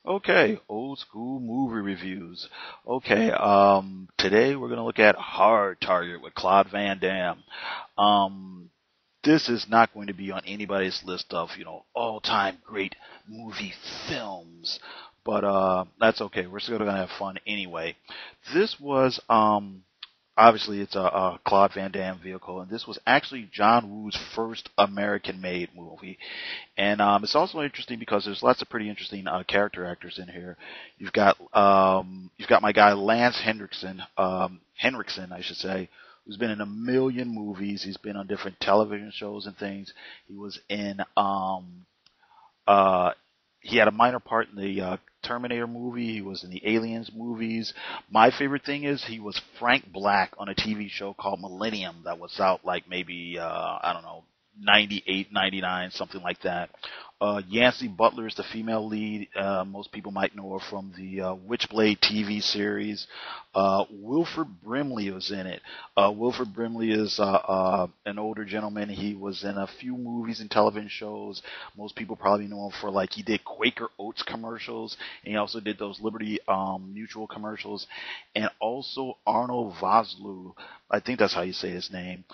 Okay, old school movie reviews. Okay, today we're gonna look at Hard Target with Claude Van Damme. Um, this is not going to be on anybody's list of, all-time great movie films, but that's okay. We're still gonna have fun anyway. This was obviously it's a Claude Van Damme vehicle, and this was actually John Woo's first American-made movie. And it's also interesting because there's lots of pretty interesting character actors in here. You've got my guy Lance Henriksen, I should say, who's been in a million movies. He's been on different television shows and things. He was in uh, he had a minor part in the Terminator movie. He was in the Aliens movies. My favorite thing is he was Frank Black on a TV show called Millennium that was out like maybe I don't know, 98, 99, something like that. Yancey Butler is the female lead. Most people might know her from the Witchblade TV series. Wilford Brimley was in it. Wilford Brimley is an older gentleman. He was in a few movies and television shows. Most people probably know him for he did Quaker Oats commercials, and he also did those Liberty Mutual commercials, and also Arnold Vosloo. I think that's how you say his name.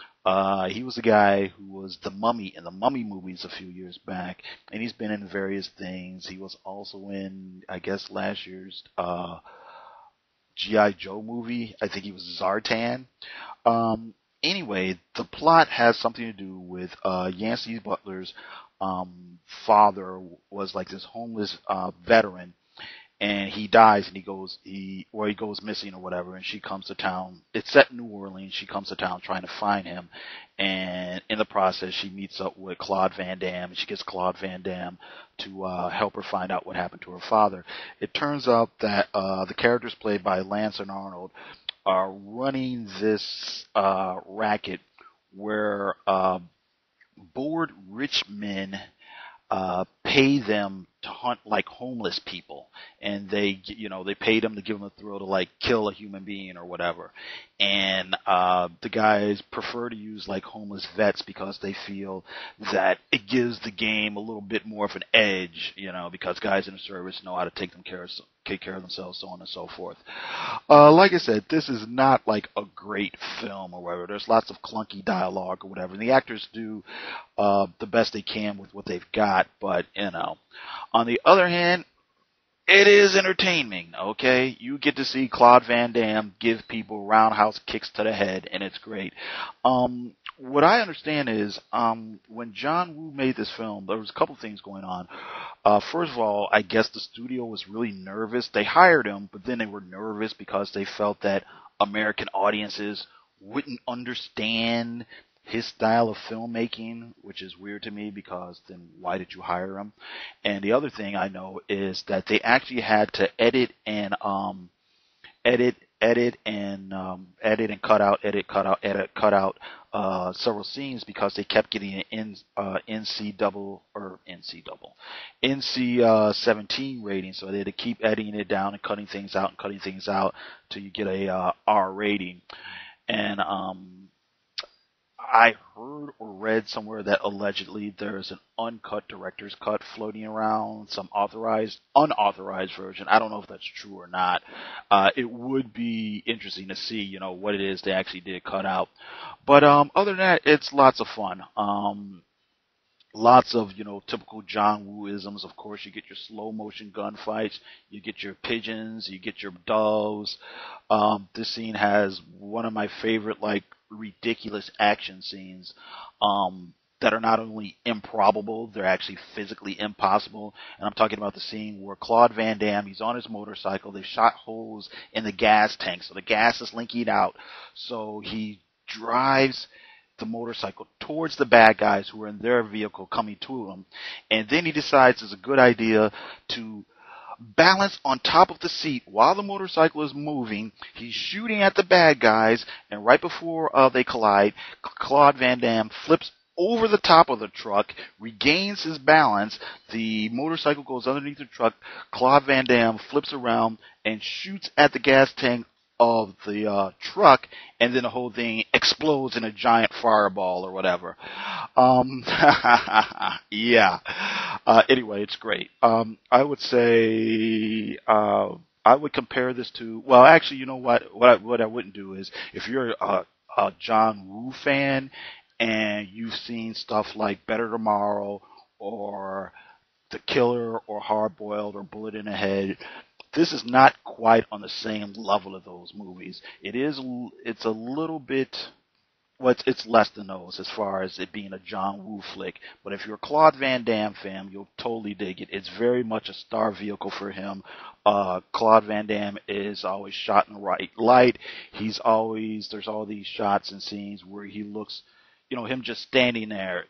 He was the guy who was the Mummy in the Mummy movies a few years back, and he's been in various things. He was also in, I guess, last year's G.I. Joe movie. I think he was Zartan. Anyway, the plot has something to do with Yancey Butler's father was like this homeless veteran, and he dies and he goes missing or whatever, and she comes to town. It's set in New Orleans. She comes to town trying to find him, and in the process she meets up with Claude Van Damme, and she gets Claude Van Damme to help her find out what happened to her father. It turns out that the characters played by Lance and Arnold are running this racket where bored rich men pay them to hunt like homeless people, and they pay them to give them a thrill to kill a human being or whatever. And the guys prefer to use like homeless vets because they feel that it gives the game a little bit more of an edge, because guys in the service know how to take care of themselves, so on and so forth. Like I said, this is not like a great film or whatever. There's lots of clunky dialogue or whatever, and the actors do the best they can with what they've got, but on the other hand, it is entertaining, okay? You get to see Claude Van Damme give people roundhouse kicks to the head, and it's great. What I understand is when John Woo made this film, there was a couple things going on. First of all, I guess the studio was really nervous. They hired him, but then they were nervous because they felt that American audiences wouldn't understand his style of filmmaking, which is weird to me because then why did you hire him? And the other thing I know is that they actually had to edit and cut out several scenes because they kept getting an NC 17 rating, so they had to keep editing it down and cutting things out till you get a R rating. And I heard or read somewhere that allegedly there's an uncut director's cut floating around, some unauthorized version. I don't know if that's true or not. It would be interesting to see, what it is they actually did cut out. But other than that, it's lots of fun. Lots of, typical John Woo-isms. Of course, you get your slow motion gunfights, you get your pigeons, you get your doves. This scene has one of my favorite, ridiculous action scenes that are not only improbable, they're actually physically impossible. And I'm talking about the scene where Claude Van Damme, he's on his motorcycle, they shot holes in the gas tank, so the gas is leaking out. So he drives the motorcycle towards the bad guys who are in their vehicle coming to him, and then he decides it's a good idea to balance on top of the seat while the motorcycle is moving. He's shooting at the bad guys, and right before they collide, Claude Van Damme flips over the top of the truck, regains his balance, the motorcycle goes underneath the truck, Claude Van Damme flips around and shoots at the gas tank of the truck, and then the whole thing explodes in a giant fireball or whatever. Um, yeah. Anyway, it's great. I would say I would compare this to. Well, actually, you know what? What I wouldn't do is if you're a John Woo fan and you've seen stuff like Better Tomorrow or The Killer or Hard Boiled or Bullet in the Head, this is not quite on the same level of those movies. It's a little bit, well, it's less than those as far as it being a John Woo flick. But if you're a Claude Van Damme fan, you'll totally dig it. It's very much a star vehicle for him. Claude Van Damme is always shot in the right light. There's all these shots and scenes where he looks, him just standing there,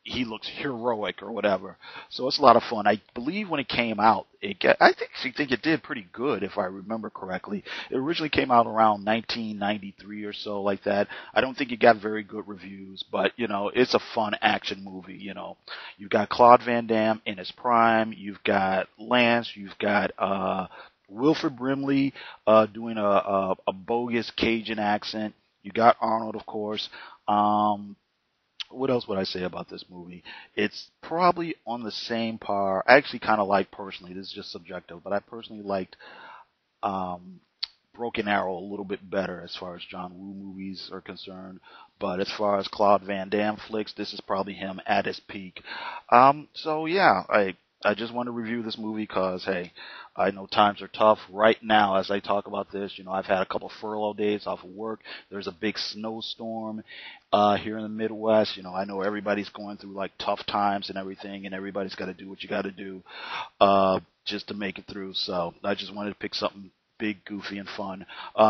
he looks heroic or whatever. So it's a lot of fun. I believe when it came out, I think it did pretty good if I remember correctly. It originally came out around 1993 or so, like that. I don't think it got very good reviews, but it's a fun action movie. You've got Claude Van Damme in his prime. You've got Lance. You've got Wilford Brimley doing a bogus Cajun accent. You got Arnold, of course. What else would I say about this movie? It's probably on the same par. I actually kind of like, personally, this is just subjective, but I personally liked um, Broken Arrow a little bit better as far as John Woo movies are concerned. But as far as Claude Van Damme flicks, this is probably him at his peak. So yeah, I just want to review this movie because, hey, I know times are tough right now as I talk about this. I've had a couple furlough days off of work. There's a big snowstorm here in the Midwest. I know everybody's going through like tough times and everything, and everybody's got to do what you got to do just to make it through. So I just wanted to pick something big, goofy, and fun.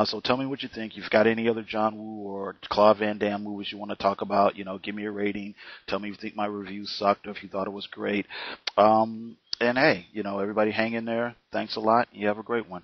So tell me what you think. You've got any other John Woo or Claude Van Damme movies you want to talk about? Give me a rating. Tell me if you think my review sucked or if you thought it was great. And hey, everybody hang in there. Thanks a lot. You have a great one.